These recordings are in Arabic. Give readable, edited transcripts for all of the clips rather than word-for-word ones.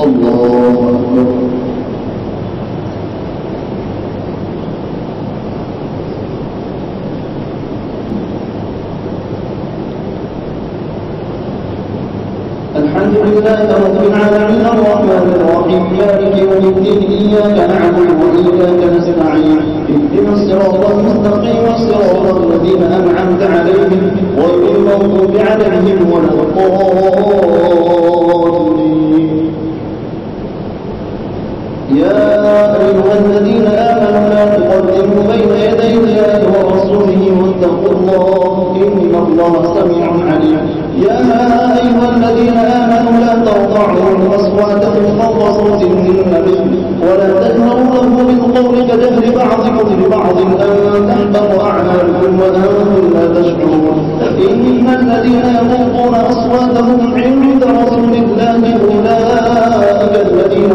الله أكبر. الحمد لله رب العالمين الرحمن الرحيم مالك يوم الدين إياك نعبد وإياك نستعين اهدنا الصراط المستقيم صراط الذين أنعمت عليهم غير المغضوب عليهم ولا الضالين. يا أيها الذين آمنوا لا تقدموا بين يدي الله ورسوله واتقوا الله إن الله سميع عليم. يا أيها الذين آمنوا لا ترفعوا أصواتكم فوق صوت النبي ولا تجهروا له بالقول كجهر بعضكم لبعض أن تحبط أعمالكم وأنتم لا تشعرون. إن الذين يغضون أصواتهم عند رسول الله أولئك الذين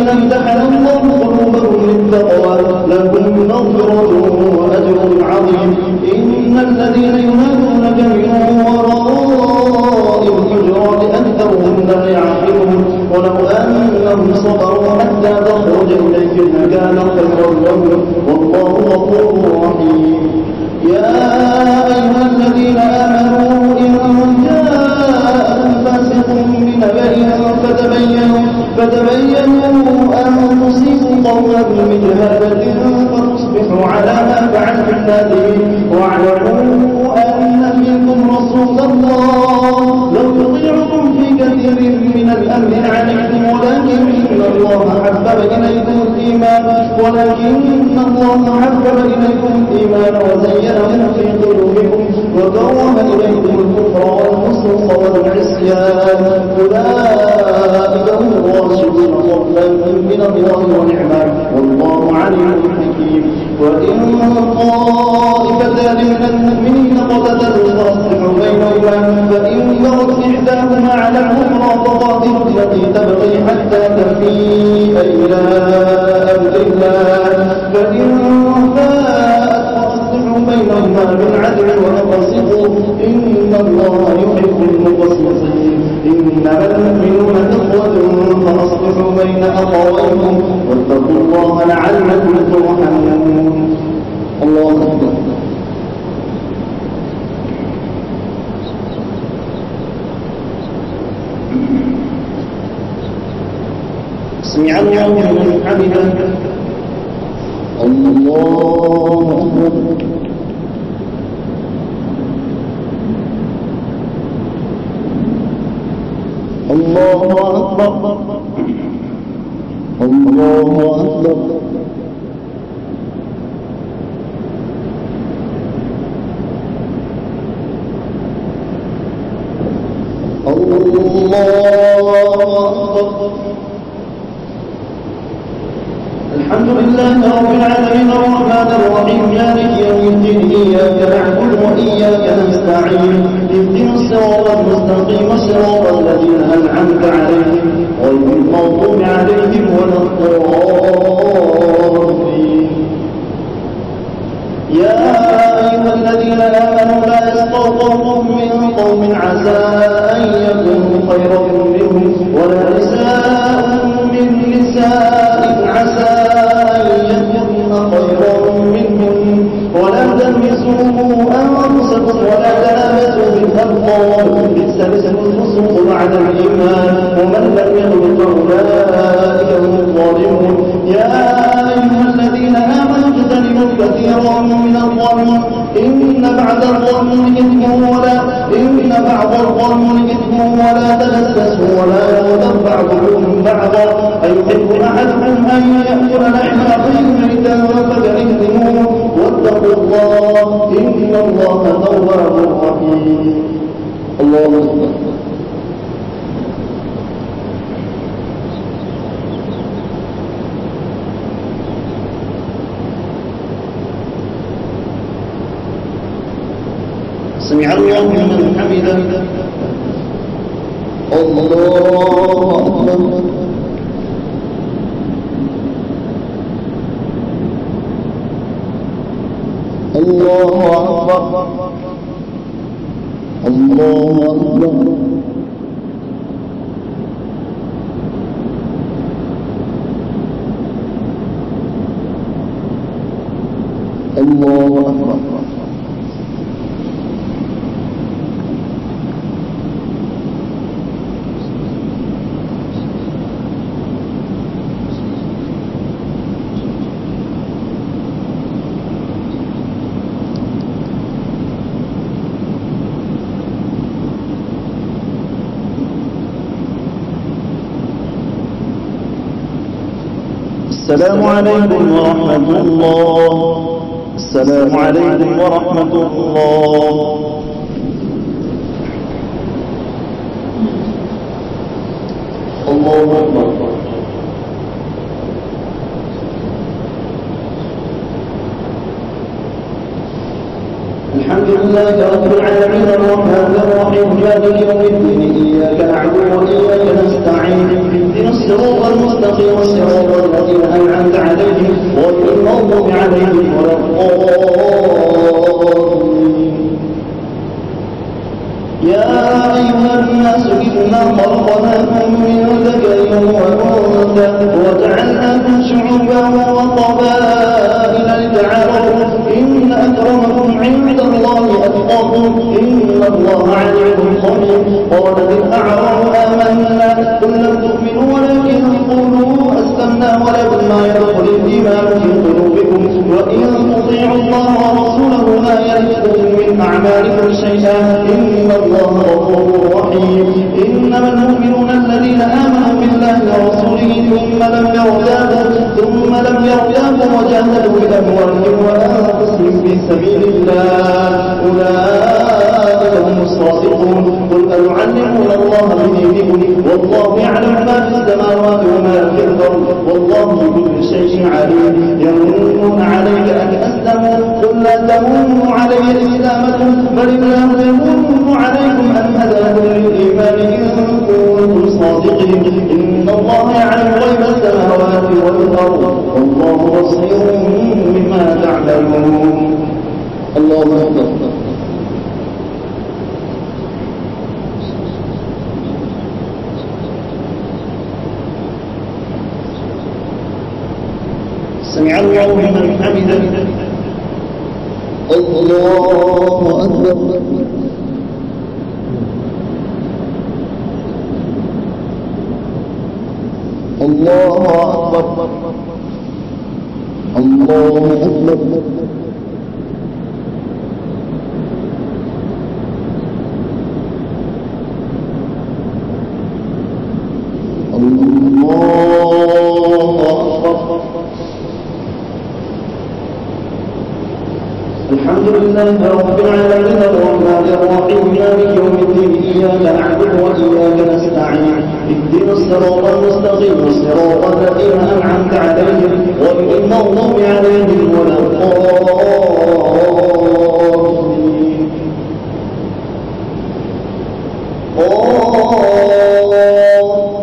امتحن الله قلوبهم للتقوى لهم مغفرة وأجر عظيم. إن الذين ينادونك من وراء الحجرات أكثرهم لا يعقلون ولو أنهم صبروا حتى تخرج إليهم لكان خيرا لهم والله غفور رحيم. يا أيها الذين آمنوا إن جاءكم فاسق بنبأ فتبينوا أن تصيبوا قوما بجهالة فتصبحوا على ما فعلتم نادمين. واعلموا أن فيكم رسول الله لو يطيعكم في كثير من الأمر عنتم ولكن الله حبب إليكم الإيمان وزينه في قلوبكم وكره إليكم الكفر والفسوق والعصيان أولئك هم الراشدون فضلا من الله ونعما والله عليم حكيم. وإن طائفتان من المؤمنين اقتتلوا فأصلحوا بينهما فإن بغت إحداهما على الأخرى فقاتلوا التي تبغي حتى تفيء إلى أمر الله فإن فاءت فأصلحوا بينهما بالعدل وأقسطوا إن الله يحب المقسطين. إنما المؤمنون إخوة فأصلحوا بين أخويكم واتقوا الله لعلكم ترحمون. الله أكبر. سمع الله لمن حمده. الله أكبر. الله أكبر. الله أكبر. الحمد لله رب العالمين الرحمن الرحيم مالك يوم الدين إياك نعبد وإياك نستعين اهدنا الصراط المستقيم صراط الذين أنعمت عليهم غير المغضوب عليهم ولا الضالين. يا أيها الذين آمنوا لا يسخر قوم من قوم عسى أن يكونوا خيرا منهم ولا نساء من نساء عسى أن يكون خيرا منهم ولا تلمسوا أنفسكم ولا تنابزوا بالألقاب بئس الاسم الفسوق بعد الإيمان ومن لم يتب فأولئك هم الظالمون. يا أيها الذين آمنوا اجتنبوا كثيرا من الظن إن بعض الظن إثم ولا تجسسوا ولا يغتب بعضكم بعضا أيحب أحدكم أن يأكل لحم أخيه ميتا فكرهتموه واتقوا الله إن الله تواب رحيم. الله أكبر. سمع الله لمن حمده. الله أكبر. الله أكبر. الله أكبر. الله أكبر. السلام عليكم ورحمة الله. السلام عليكم ورحمة الله. الله أكبر. الحمد لله رب العالمين الرحمن الرحيم مالك يوم الدين إياك نعبد وإياك نستعين اهدنا الصراط المستقيم صراط الذين أنعمت عليهم غير المغضوب عليهم ولا الضالين. يا أيها الناس إنا خلقناكم من ذكر وأنثى وجعلناكم شعوبا وقبائل لتعارفوا إن أكرمكم عند الله أتقاكم إن الله عليم خبير. قالت الأعراب آمنا قل لم تؤمنوا ولكن قولوا أسلمنا ولما يدخل الإيمان في قلوبكم وإن تطيعوا الله ورسوله لا يلدكم من أعمالكم شيئا إن الله غفور رحيم. إنما المؤمنون الذين آمنوا بالله ورسوله ثم لم يرتابوا وجاهدوا بأموالهم وأنفسهم في سبيل الله أولئك هم الصادقون. قل أيعلمون الله بدينكم والله يعلم ما في السماوات وما في الأرض والله بكل شيء عليم. يمنون عليك أن أسلموا قل لا تمنوا علي إسلامكم بل الله يمن عليكم أن هداكم للإيمان إن كنتم صادقين. إن الله يعلم غيب السماوات والأرض والله بصير بما تعملون. الله أكبر. سمع الله لمن حمده. الله أكبر. الله أكبر. الله أكبر. الحمد لله رب العالمين الرحمن الرحيم مالك يوم الدين إياك نعبد وإياك نستعين اهدنا الصراط المستقيم صراط الذين أنعمت عليهم غير المغضوب عليهم ولا الضالين.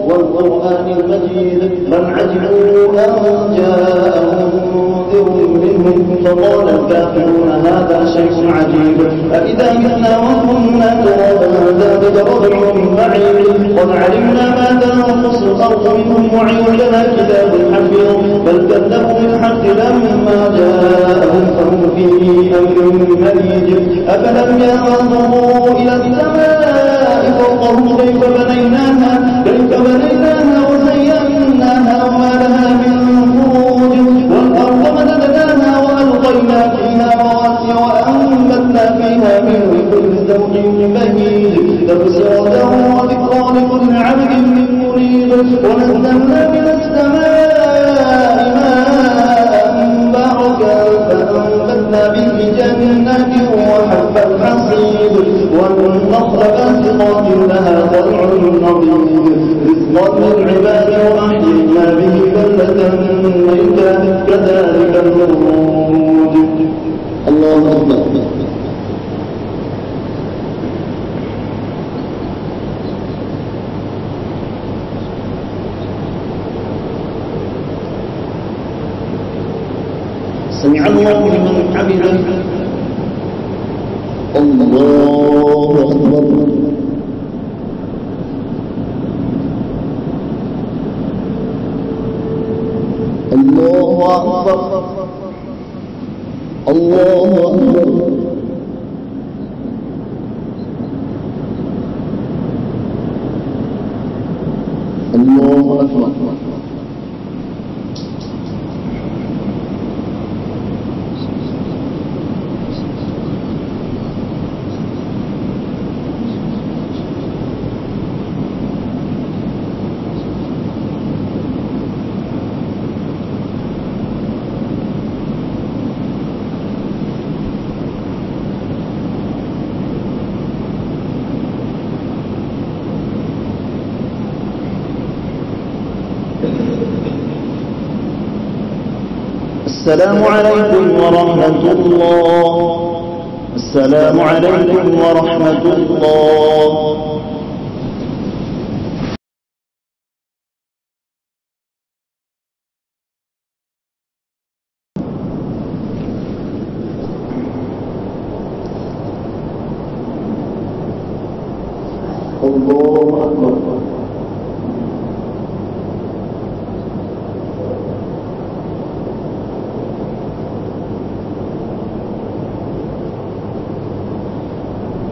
والقرآن المجيد بل عجبوا أن جاءهم منذر منهم فقال الكافرون هذا شيء عجيب أإذا متنا وكنا ترابا ذلك رجع بعيد قد علمنا ما تنقص الأرض منهم وعندنا كتاب حفيظ بل كذبوا بالحق لما جاءهم فهم في أمر مريج. أفلم ينظروا إلى السماء فوقهم كيف بنيناها وزيناها وما لها من فروج والأرض مددناها وألقينا فيها رواسي وأنبتنا فيها من كل زوج بهيج تبصرة وذكرى لكل عبد منيب. ونزلنا من السماء ماء باركا فأنبتنا به جنات وحب الحصيد والنخل باسقات لها طلع نضيد رزقا للعباد وأحيينا به بلدة ميتا كذلك الخروج. الله أكبر. سمع الله لمن حمده. الله أكبر. الله أكبر. الله الله أكبر. السلام عليكم ورحمة الله. السلام عليكم ورحمة الله. الله أكبر.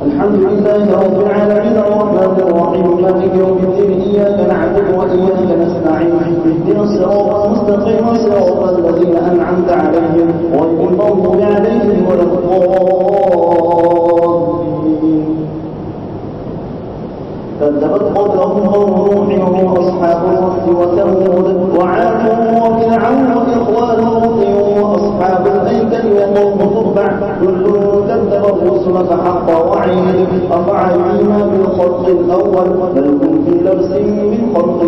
الحمد لله رب العالمين الرحمن الرحيم مالك يوم الدين إياك نعبد وإياك نستعين اهدنا الصراط المستقيم صراط الذين أنعمت عليهم غير المغضوب عليهم ولا الضالين. كذبت قبلهم قوم نوح وأصحاب الرس وثمود وعاد وفرعون وإخوان لوط وأصحاب الأيكة وقوم تبع كل كذب الرسل فحق وعيد أفعينا بالخلق الأول بل هم في لبس من خلق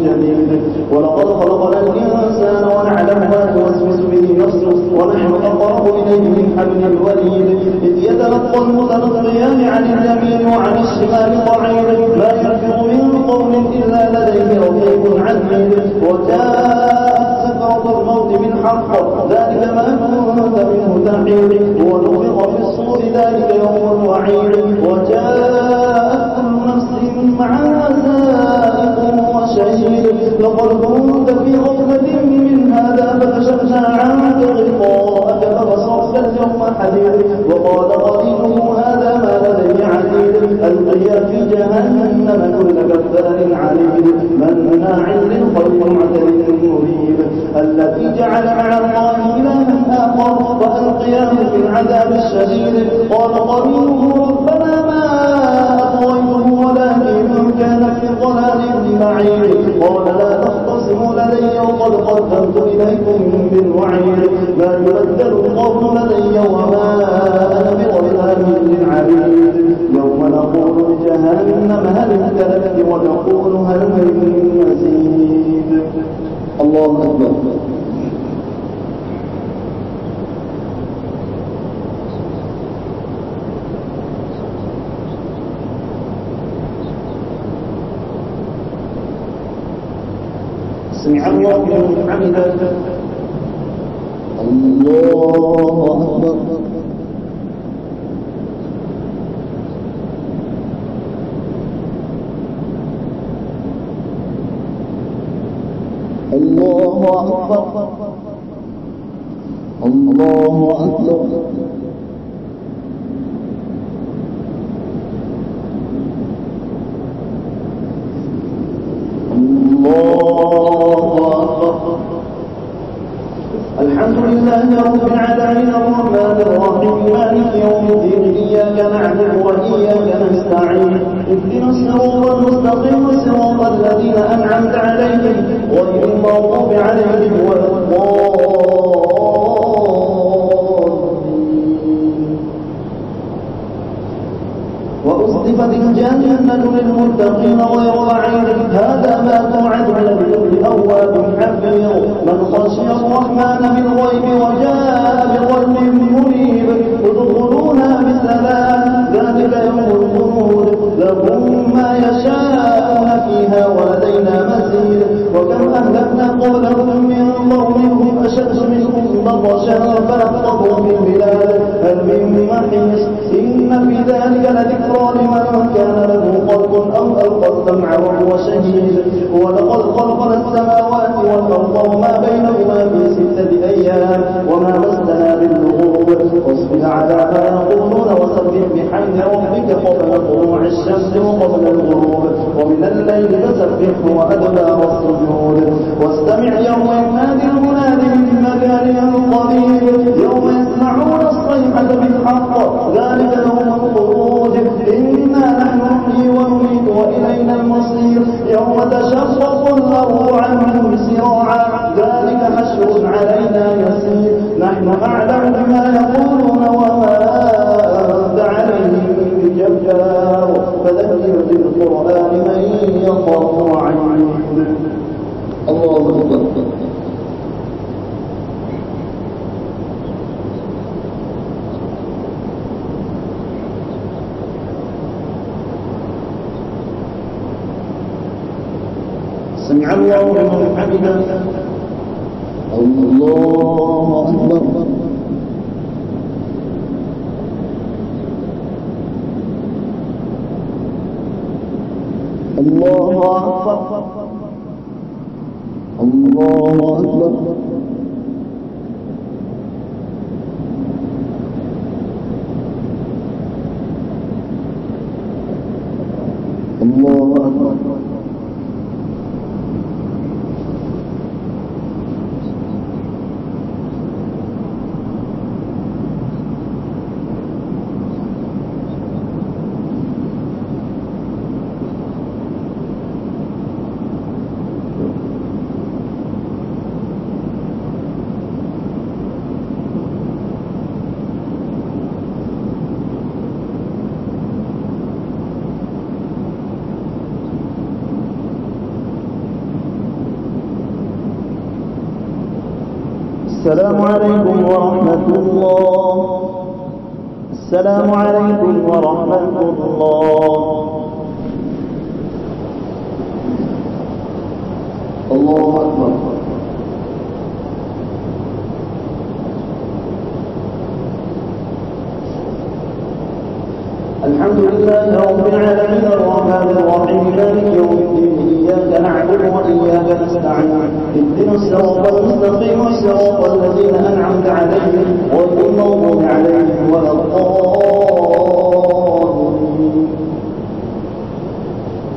جديد. ولقد خلقنا الإنسان ونعلم ما توسوس به نفسه ونحن أقرب إليه من حبل الوريد إذ يتلقى المتلقيان عن اليمين وعن الشمال قعيد ما يلفظ من قول إلا لديه رقيب عتيد. وجاءت سكرة الموت بالحق ذلك ما كنت منه تحيد ونفخ في الصور ذلك يوم الوعيد. وجاءت كل نفس معها سائق وشهيد لقد كنت في غفلة من هذا فكشفنا عنك غطاءك فبصرت اليوم حديد. وقال قرينه هذا ما لدي عتيد ألقيا في جهنم كل كفار عنيد مناع للخير معتد مريب الذي جعل مع الله إلها آخر وألقياه في العذاب الشديد. قال قرينه ربنا ما أطغيته ولكن كان في ضلال بعيد. قال لا تختصموا لدي وقد قدمت إليكم بالوعيد ما يبدل القول لدي وما أنا بظلام للعبيد. يوم نقول لجهنم هل امتلأت ونقول هل من مزيد. الله أكبر. سمع الله لمن حمده. الله أكبر. الله أكبر. الله أكبر. الحمد لله رب العالمين الرحمن الرحيم مالك يوم الدين إياك نعبد وإياك نستعين اهدنا الصراط المستقيم صراط الذين أنعمت عليهم غير المغضوب عليهم ولا الضالين. وأزلفت الجنة للمتقين غير بعيد هذا ما توعدون لكل أواب حفيظ من خشي الرحمن بالغيب وجاء بقلب منيب ادخلوها بسلام ذلك يوم الخلود لهم ما يشاءون فيها ولدينا مزيد. وكم أهلكنا قبلهم من قرن هم أشد منهم بطشا فنقضوا في البلاد هل من محيص إن في ذلك لذكرى لمن كان له قلب أو ألقى السمع وهو شهيد ولقد خلقنا السماوات والأرض وما بينهما في 6 أيام وما مسنا باللغوب واصبر على ما يقولون وسبح بحمد ربك قبل طلوع الشمس وقبل الغروب ومن الليل فسبحه وأدبار السجود واستمع يوم ينادي المنادي من مكان قريب يوم يسمعون الصيحة بالحق ذلك يوم الخروج إنا نحن نحيي ونميت وإلينا المصير يوم تشقق الأرض عنهم سراعا ذلك حشر علينا يسير نحن أعلم بما يقولون وما أنت عليهم بجبار فذكر بالقرآن من يخاف وعيد الله أكبر سمع الله لمن حمده الله أكبر الله أكبر الله أكبر الله أكبر السلام عليكم ورحمة الله السلام عليكم ورحمة الله الله أكبر الحمد لله رب العالمين الرحمن الرحيم مالك يوم الدين إياك نعبد وإياك نستعين اهدنا الصراط المستقيم صراط الذين أنعمت عليهم غير المغضوب عليهم ولا الضالين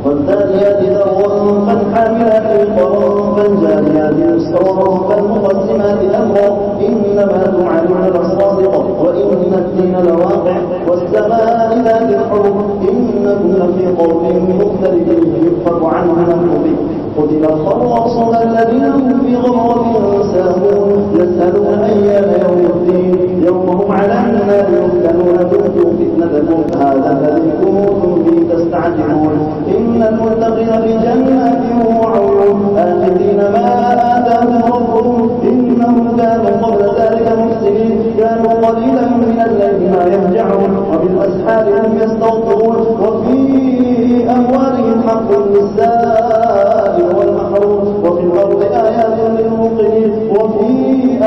والذاريات ذروا فالحاملات وقرا فالجاريات يسرا فالمقسمات أمرا إنما توعدون لصادق وإن الدين لواقع والسماء ذات الحروف إنكم لفي قول مختلف يؤفك عنه من مبين قتل الخراصون الذين هم في غمرة ساهون يسألون أيان يوم الدين يوم هم على النار يفتنون ذوقوا فتنتكم هذا الذي كنتم به تستعجلون إن المتقين في جنات وعيون آخذين ما آتاهم ربهم إنهم كانوا قبل ذلك محسنين كانوا قليلا من الليل ما يهجعون وبالأسحار هم يستغفرون وفي أموالهم حق للسائل والمحروم وفي الأرض آيات للموقنين وفي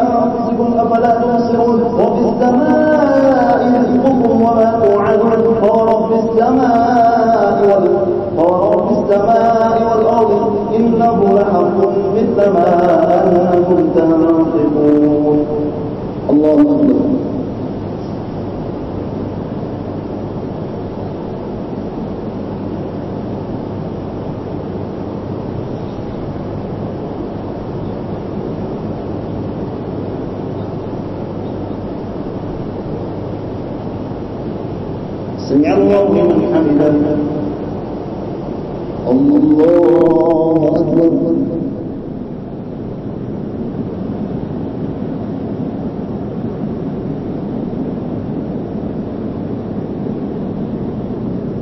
أنفسكم أفلا تبصرون وفي السماء رزقكم وما توعدون فورب السماء والأرض إنه لحق مثل ما أنكم تنطقون الله أكبر سمع الله لمن حمده الله أكبر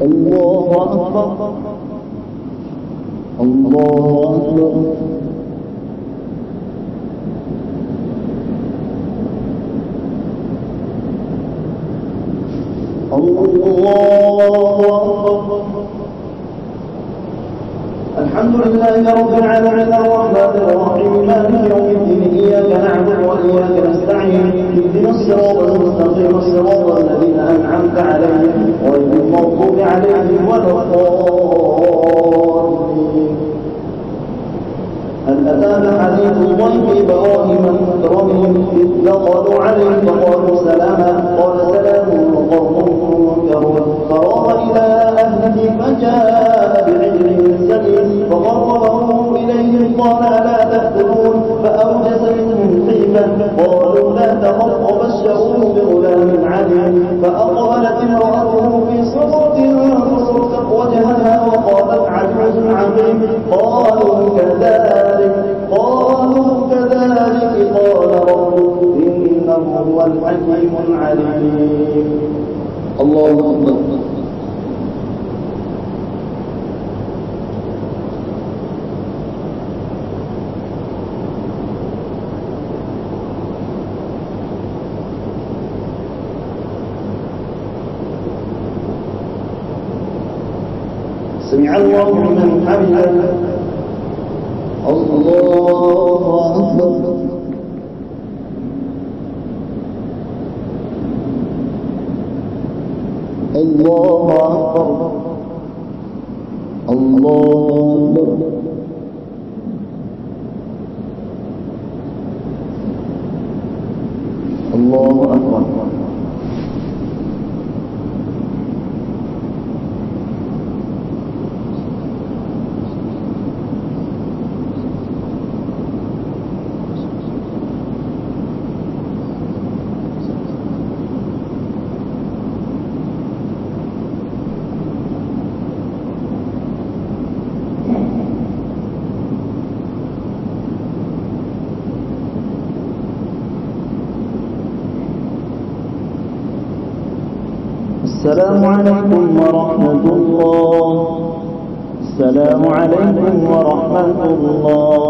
الله أكبر الله أكبر الحمد لله رب العالمين الرحمن الرحيم مالك يوم الدين إياك نعبد وإياك نستعين اهدنا الصراط المستقيم صراط الذين أنعمت عليهم غير المغضوب عليهم ولا الضالين حديث ضيف إبراهيم المكرمين إذ دخلوا عليه فقالوا سلاما قال سلام قوم منكرون فراغ إلى أهله فجاء بعجل سمين فقربه إليهم قال ألا تأكلون فأوجس منهم خيفة قالوا لا تخف وبشروه بغلام عليم فأقبلت امرأته في صرة فصرت وجهها وقالت عجوز عظيم قالوا كذلك قال ربك إنه هو الحكيم العليم. الله أكبر. سمع الله لمن حمده. الله أكبر. الله أكبر. الله أكبر. الله أكبر. السلام عليكم ورحمة الله. السلام عليكم ورحمة الله.